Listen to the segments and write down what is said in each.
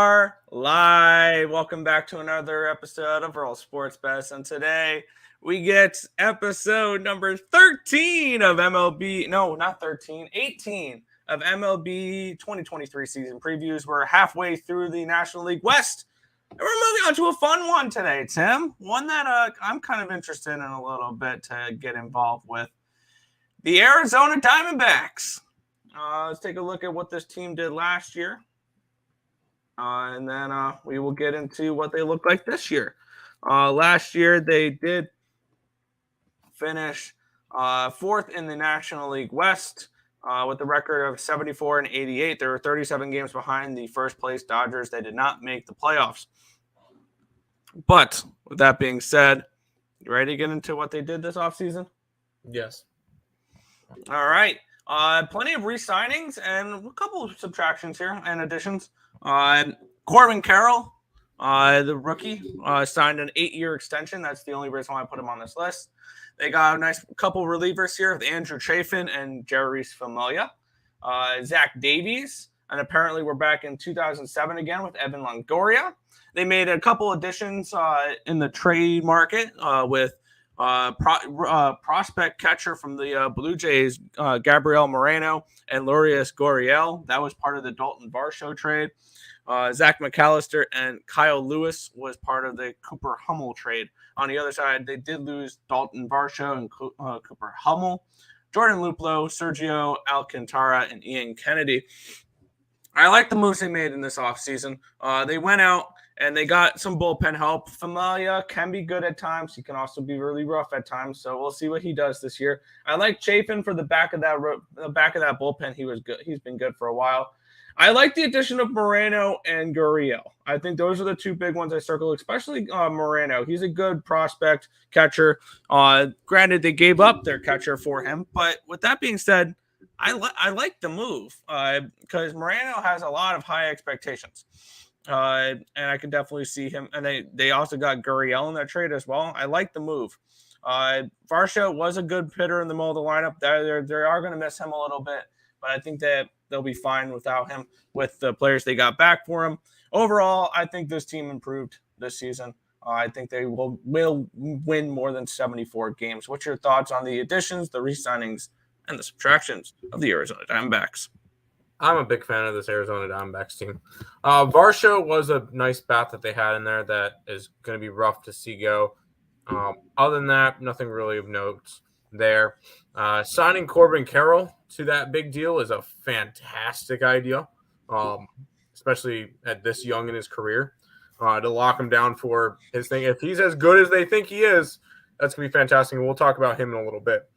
are live. Welcome back to another episode of Earle Sports Best. And today we get episode number 13 of MLB. No, not 13, 18 of MLB 2023 season previews. We're halfway through the National League West. And we're moving on to a fun one today, Tim. One that I'm kind of interested in a little bit to get involved with. The Arizona Diamondbacks. Let's take a look at what this team did last year. And then we will get into what they look like this year. Last year, they did finish fourth in the National League West with a record of 74 and 88. There were 37 games behind the first place Dodgers. They did not make the playoffs. But with that being said, you ready to get into what they did this offseason? Yes. All right. Plenty of re-signings and a couple of subtractions here and additions. Corbin Carroll, the rookie, signed an 8-year extension. That's the only reason why I put him on this list. They got a nice couple relievers here with Andrew Chafin and Jeurys Familia. Zach Davies, and apparently we're back in 2007 again with Evan Longoria. They made a couple additions in the trade market with prospect catcher from the Blue Jays, Gabriel Moreno and Lourdes Gurriel. That was part of the Dalton Varsho trade. Zach McAllister and Kyle Lewis was part of the Cooper Hummel trade. On the other side, they did lose Dalton Varsho and Cooper Hummel, Jordan Luplow, Sergio Alcantara, and Ian Kennedy. I like the moves they made in this offseason. They went out and they got some bullpen help. Familia can be good at times. He can also be really rough at times. So we'll see what he does this year. I like Chafin for the back of that bullpen. He was good. He's been good for a while. I like the addition of Moreno and Gurriel. I think those are the two big ones I circle, especially Moreno. He's a good prospect catcher. Granted, they gave up their catcher for him. But with that being said, I like the move because Moreno has a lot of high expectations. And I can definitely see him. And they also got Gurriel in that trade as well. I like the move. Varsho was a good hitter in the middle of the lineup. They are going to miss him a little bit, but I think that they'll be fine without him with the players they got back for him. Overall, I think this team improved this season. I think they will win more than 74 games. What's your thoughts on the additions, the re-signings, and the subtractions of the Arizona Diamondbacks? I'm a big fan of this Arizona Diamondbacks team. Varsho was a nice bat that they had in there that is going to be rough to see go. Other than that, nothing really of note there. Signing Corbin Carroll to that big deal is a fantastic idea, especially at this young in his career, to lock him down for his thing. If he's as good as they think he is, that's going to be fantastic. And we'll talk about him in a little bit.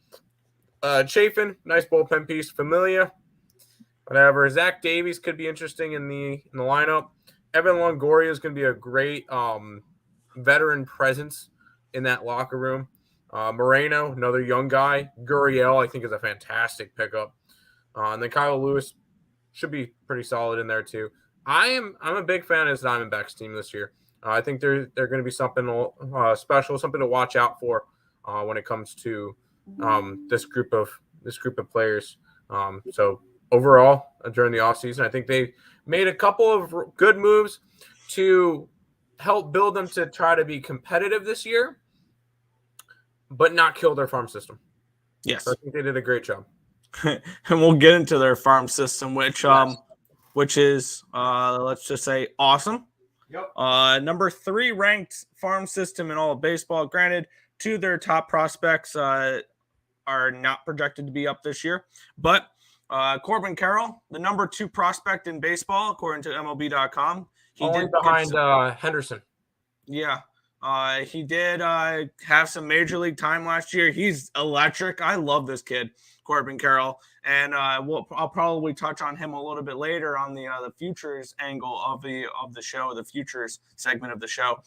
Chafin, nice bullpen piece. Familia, whatever. Zach Davies could be interesting in the lineup. Evan Longoria is going to be a great veteran presence in that locker room. Moreno, another young guy. Gurriel, I think, is a fantastic pickup. And then Kyle Lewis should be pretty solid in there too. I'm a big fan of this Diamondbacks team this year. I think they're going to be something special, something to watch out for when it comes to this group of players. So overall, during the offseason, I think they made a couple of good moves to help build them to try to be competitive this year, but not kill their farm system. Yes. So I think they did a great job. And we'll get into their farm system, which is, let's just say, awesome. Yep. Number 3 ranked farm system in all of baseball. Granted, 2 of their top prospects are not projected to be up this year. But Corbin Carroll, the number 2 prospect in baseball, according to MLB.com. Only behind Henderson. Yeah. He did have some major league time last year. He's electric. I love this kid, Corbin Carroll. And I'll probably touch on him a little bit later on the futures angle of the show, the futures segment of the show.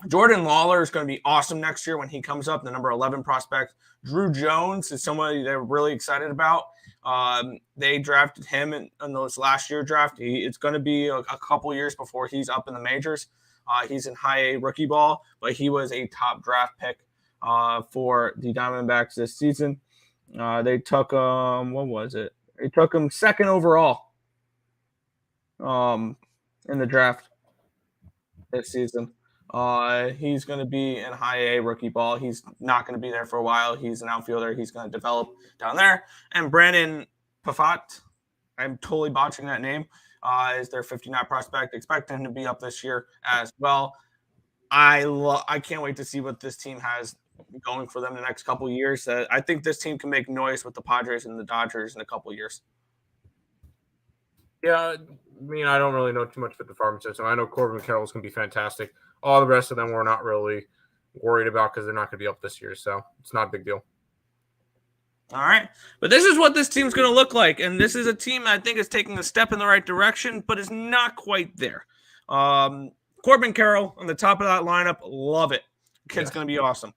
Jordan Lawler is going to be awesome next year when he comes up, the number 11 prospect. Drew Jones is somebody they're really excited about. They drafted him in those last year draft. It's going to be a couple years before he's up in the majors. He's in high A rookie ball, but he was a top draft pick for the Diamondbacks this season. They took what was it? They took him second overall. in the draft this season. He's going to be in high A rookie ball. He's not going to be there for a while. He's an outfielder. He's going to develop down there. And Brandon Pafat, I'm totally botching that name, is their 59 prospect. Expect him to be up this year as well. I can't wait to see what this team has going for them the next couple of years. I think this team can make noise with the Padres and the Dodgers in a couple of years. Yeah, I mean, I don't really know too much about the farm system. I know Corbin Carroll is going to be fantastic. All the rest of them we're not really worried about because they're not going to be up this year, so it's not a big deal. All right. But this is what this team's going to look like. And this is a team I think is taking a step in the right direction, but is not quite there. Corbin Carroll on the top of that lineup, love it. Kid's going to be awesome.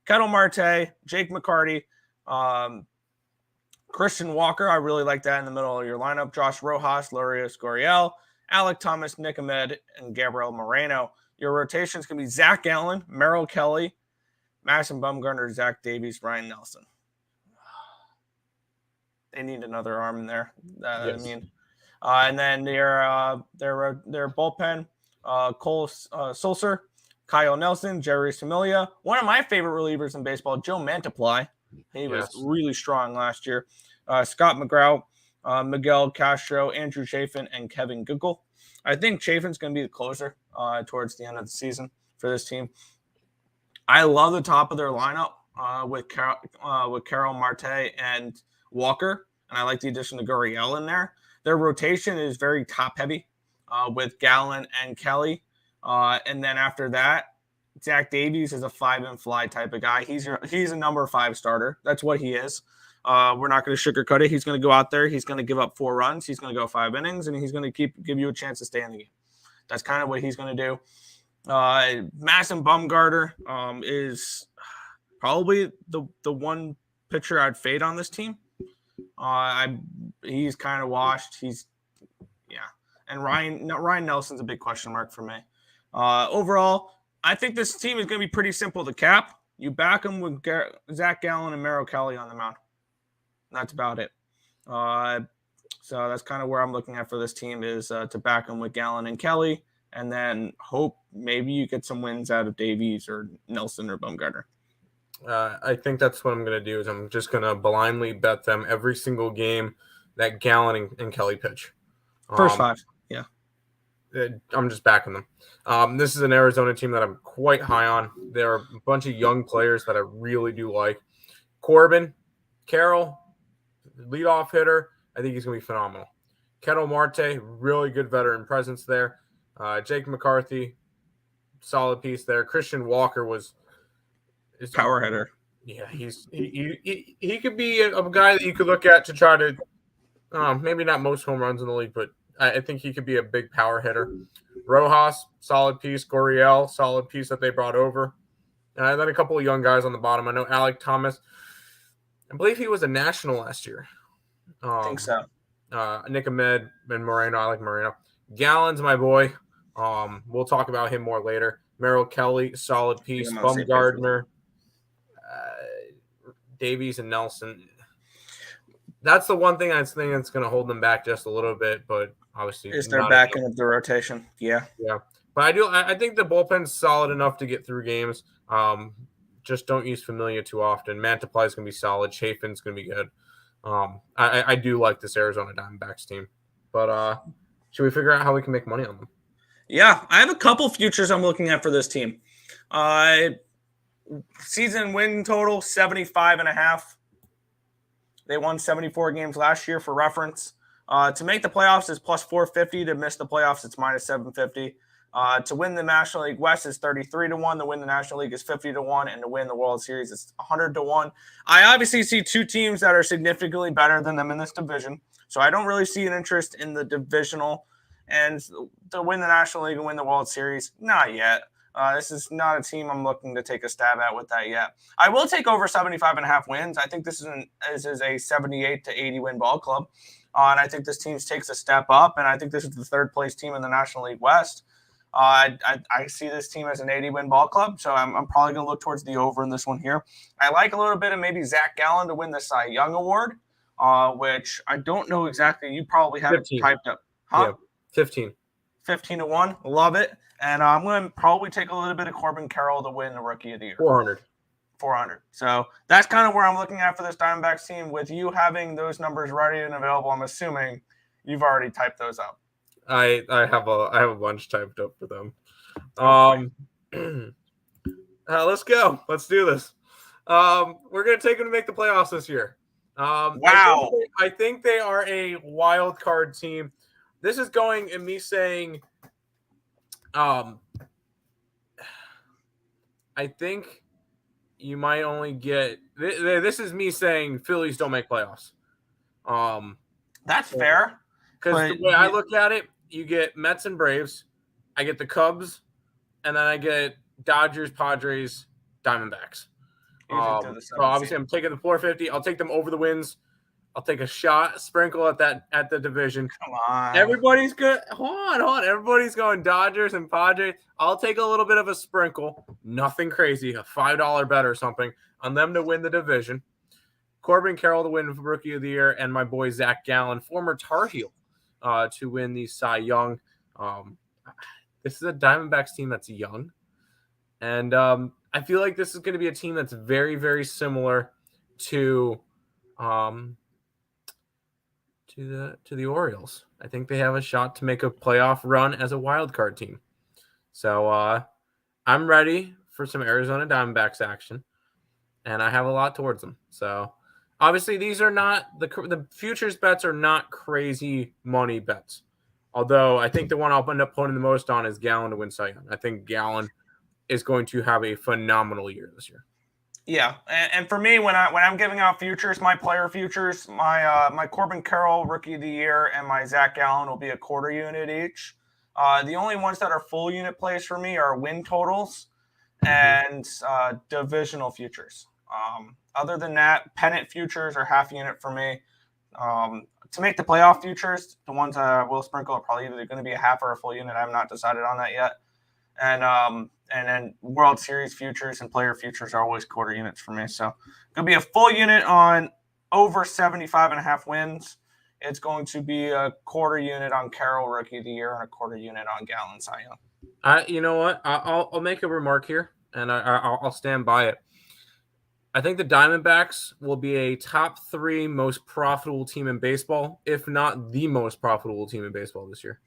Ketel Marte, Jake McCarty, Christian Walker, I really like that in the middle of your lineup. Josh Rojas, Lourdes Gurriel, Alek Thomas, Nick Ahmed, and Gabriel Moreno. Your rotations can be Zach Gallen, Merrill Kelly, Madison Bumgarner, Zach Davies, Ryan Nelson. They need another arm in there. Yes. I mean, and then their bullpen, Cole Sulcer, Kyle Nelson, Jerry Familia. One of my favorite relievers in baseball, Joe Mantiply. He was really strong last year. Scott McGraw, Miguel Castro, Andrew Chafin, and Kevin Google. I think Chafin's going to be the closer towards the end of the season for this team. I love the top of their lineup with Carroll, Marte, and Walker, and I like the addition of Gurriel in there. Their rotation is very top-heavy with Gallen and Kelly. And then after that, Zach Davies is a fly type of guy. He's a number 5 starter. That's what he is. We're not going to sugarcoat it. He's going to go out there. He's going to give up 4 runs. He's going to go 5 innings, and he's going to give you a chance to stay in the game. That's kind of what he's going to do. Madison Bumgarner is probably the one pitcher I'd fade on this team. He's kind of washed. And Ryan Nelson's a big question mark for me. Overall, I think this team is going to be pretty simple to cap. You back them with Zach Gallen and Merrill Kelly on the mound. That's about it. So that's kind of where I'm looking at for this team is to back them with Gallen and Kelly, and then hope maybe you get some wins out of Davies or Nelson or Bumgarner. I think that's what I'm going to do is I'm just going to blindly bet them every single game that Gallen and Kelly pitch. First 5, yeah. I'm just backing them. This is an Arizona team that I'm quite high on. There are a bunch of young players that I really do like. Corbin, Carroll, leadoff hitter. I think he's going to be phenomenal. Ketel Marte, really good veteran presence there. Jake McCarthy, solid piece there. Christian Walker is power hitter. Yeah, he could be a guy that you could look at to try to maybe not most home runs in the league, but I think he could be a big power hitter. Rojas, solid piece. Gurriel, solid piece that they brought over. And then a couple of young guys on the bottom. I know Alek Thomas. I believe he was a national last year. I think so. Nick Ahmed and Moreno. I like Moreno. Gallen's my boy. We'll talk about him more later. Merrill Kelly, solid piece. Bumgarner, Davies, and Nelson. That's the one thing I think that's going to hold them back just a little bit, but obviously is their back end of the rotation. Yeah. But I think the bullpen's solid enough to get through games. Just don't use Familia too often. Mantiply's going to be solid. Chafin's going to be good. I do like this Arizona Diamondbacks team, but should we figure out how we can make money on them? Yeah, I have a couple futures I'm looking at for this team. Season win total 75.5. They won 74 games last year for reference. To make the playoffs is plus 450. To miss the playoffs, it's minus 750. To win the National League West is 33-1. To win the National League is 50-1. And to win the World Series is 100-1. I obviously see 2 teams that are significantly better than them in this division. So I don't really see an interest in the divisional. And to win the National League and win the World Series, not yet. This is not a team I'm looking to take a stab at with that yet. I will take over 75.5 wins. I think this is a 78 to 80 win ball club. And I think this team takes a step up. And I think this is the 3rd place team in the National League West. I see this team as an 80 win ball club. So I'm probably going to look towards the over in this one here. I like a little bit of maybe Zach Gallen to win the Cy Young Award, which I don't know exactly. You probably have 15. It typed up. Huh? Yeah, 15. 15-1. Love it. And I'm going to probably take a little bit of Corbin Carroll to win the Rookie of the Year. 400. So that's kind of where I'm looking at for this Diamondbacks team. With you having those numbers ready and available, I'm assuming you've already typed those up. I have a bunch typed up for them. Let's go. Let's do this. We're gonna take them to make the playoffs this year. Wow. I think they are a wild card team. This is going in me saying, I think you might only get. This is me saying Phillies don't make playoffs. That's fair. Because the way I look at it, you get Mets and Braves, I get the Cubs, and then I get Dodgers, Padres, Diamondbacks. So obviously I'm taking the 450. I'll take them over the wins. I'll take a sprinkle at the division. Come on. Everybody's good. Hold on. Everybody's going Dodgers and Padres. I'll take a little bit of a sprinkle. Nothing crazy. A $5 bet or something on them to win the division. Corbin Carroll to win Rookie of the Year, and my boy Zach Gallen, former Tar Heel, to win the Cy Young. This is a Diamondbacks team that's young. And I feel like this is going to be a team that's very, very similar to the Orioles. I think they have a shot to make a playoff run as a wild card team. So I'm ready for some Arizona Diamondbacks action, and I have a lot towards them. So obviously these are not the futures bets are not crazy money bets. Although I think the one I'll end up putting the most on is Gallen to win Cy Young. I think Gallen is going to have a phenomenal year this year. Yeah, and for me, when I'm giving out futures, my player futures, my Corbin Carroll Rookie of the Year and my Zach Gallen will be a quarter unit each. The only ones that are full unit plays for me are win totals and divisional futures. Other than that, pennant futures are half unit for me. To make the playoff futures, the ones I will sprinkle are probably either going to be a half or a full unit. I have not decided on that yet. And then World Series futures and player futures are always quarter units for me. So it's going to be a full unit on over 75.5 wins. It's going to be a quarter unit on Carroll Rookie of the Year and a quarter unit on Gallen Cy Young. You know what? I'll make a remark here, and I'll stand by it. I think the Diamondbacks will be a top 3 most profitable team in baseball, if not the most profitable team in baseball this year.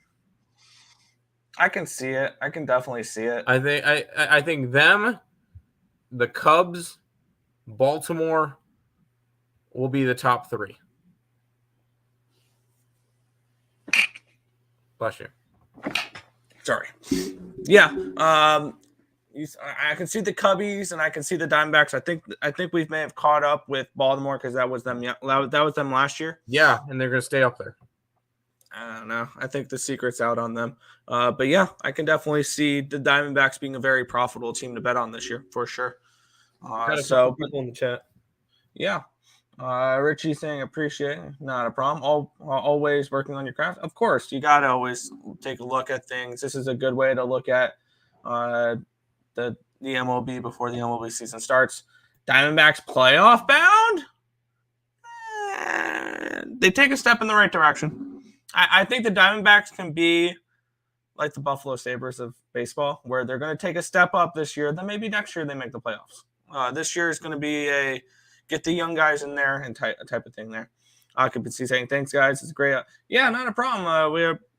I can see it. I can definitely see it. I think them, the Cubs, Baltimore will be the top 3. Bless you. Sorry. Yeah. I can see the Cubbies and I can see the Diamondbacks. I think we may have caught up with Baltimore because that was them. Yeah, that was them last year. Yeah, and they're gonna stay up there. I don't know. I think the secret's out on them. But yeah, I can definitely see the Diamondbacks being a very profitable team to bet on this year for sure. So people in the chat. Yeah. Richie saying appreciate it. Not a problem. Always working on your craft. Of course, you got to always take a look at things. This is a good way to look at the MLB before the MLB season starts. Diamondbacks playoff bound? They take a step in the right direction. I think the Diamondbacks can be like the Buffalo Sabres of baseball, where they're going to take a step up this year. Then maybe next year they make the playoffs. This year is going to be a get the young guys in there and type of thing there. Occupancy saying, thanks, guys. It's great. Yeah, not a problem.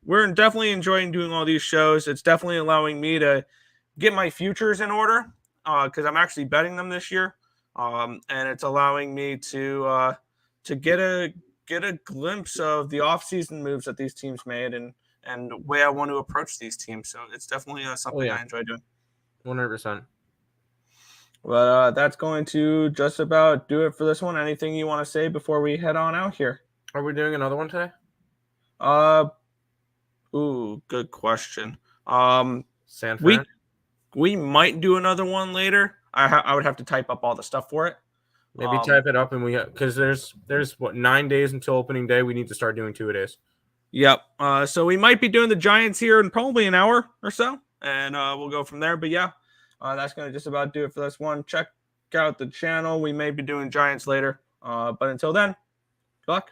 We're definitely enjoying doing all these shows. It's definitely allowing me to get my futures in order because I'm actually betting them this year. And it's allowing me to get a glimpse of the offseason moves that these teams made and the way I want to approach these teams. So it's definitely something I enjoy doing. 100%. But that's going to just about do it for this one. Anything you want to say before we head on out here? Are we doing another one today? Good question. San Fran? We might do another one later. I would have to type up all the stuff for it. Maybe type it up and because there's 9 days until opening day. We need to start doing 2-a-days. Yep. So we might be doing the Giants here in probably an hour or so, and we'll go from there. But yeah, that's going to just about do it for this one. Check out the channel. We may be doing Giants later. But until then, good luck.